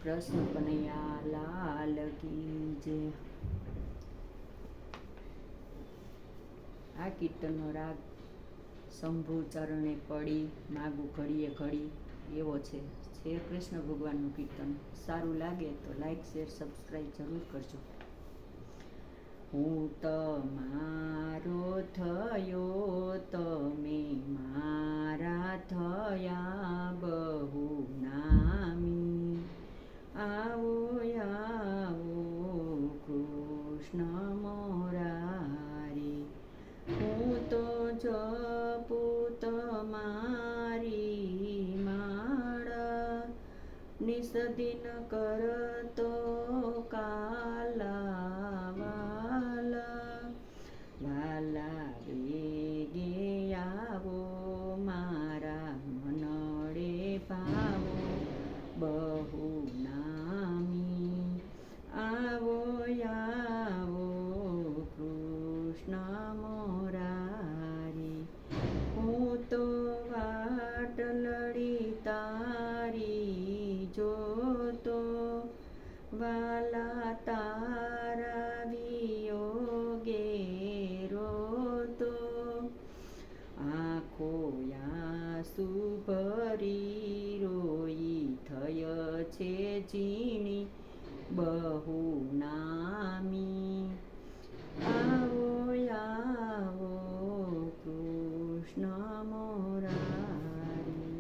કૃષ્ણ કનૈયા લાલ કી જય। આ કીર્તનનો રાગ શંભુ ચરણે પડી માગું ઘડીએ ઘડી એવો છે। કૃષ્ણ ભગવાનનું કીર્તન સારું લાગે તો લાઈક શેર સબસ્ક્રાઈબ જરૂર કરજો। હું તમારો થયો તમે મારા થયા બહુ નામી। આવો આવો કૃષ્ણ મોરારી, હું તો જપું તમારી માળા। નિસદિન કરતો કાલા વાલા, વાલા વેગે આવો મારા મનડે ભાવો બહુ નામી। આવો આવો કૃષ્ણ મોરારી, હું તો વાટ લડી તારી જોતો, વાલા તારા વિયોગે રોતો। આંખો આંસુ ભરી રોઈ થય છે ઝીણી બહુ નામી। આવો આવો કૃષ્ણ મોરારી,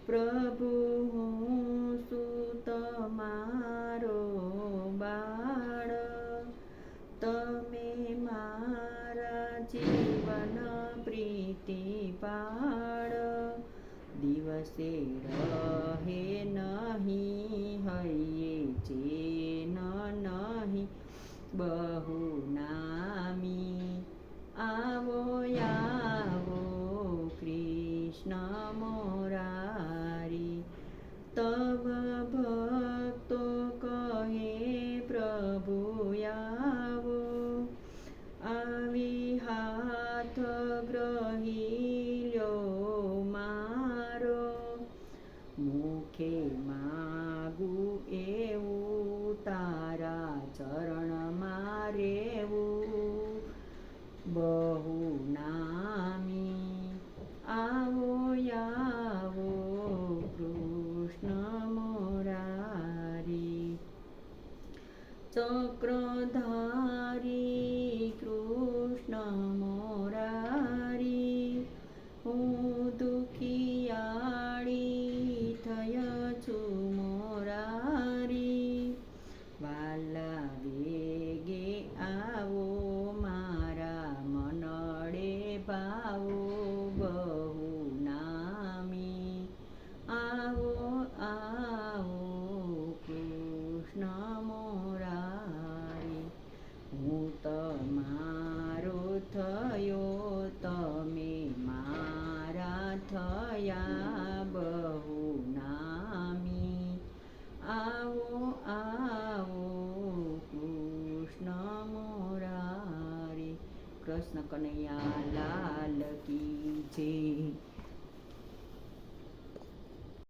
પ્રભુ હું છું તમારો બાળ। તમે મારા જીવન પ્રીતિ પાળ। દિવસે રહે નહીં હૈયે ચેન નહીં બહુ નામી। આવો આવો કૃષ્ણ મોરારી, તવ ભક્તો કહે પ્રભુ આવો। આવી હાથ ગ્રહી લ્યો મારો, મુખે માગું એવું તારા ચરણમાં રેવું બહુ નામી। આવો આવો કૃષ્ણ મોરારી, ચક્રધારી કૃષ્ણ મોરારી, હું દુખિયાળી થય છું મોરારી। વાલા વેગે આવો મારા મનડે ભાવો બહુ નામી। આવો આવો કૃષ્ણ મોરારી, હું તમારો થયો તમે મારા થયા બહુ નામી। આવો આવો કૃષ્ણ મોરારી, કૃષ્ણ કનૈયા લાલ કી જય।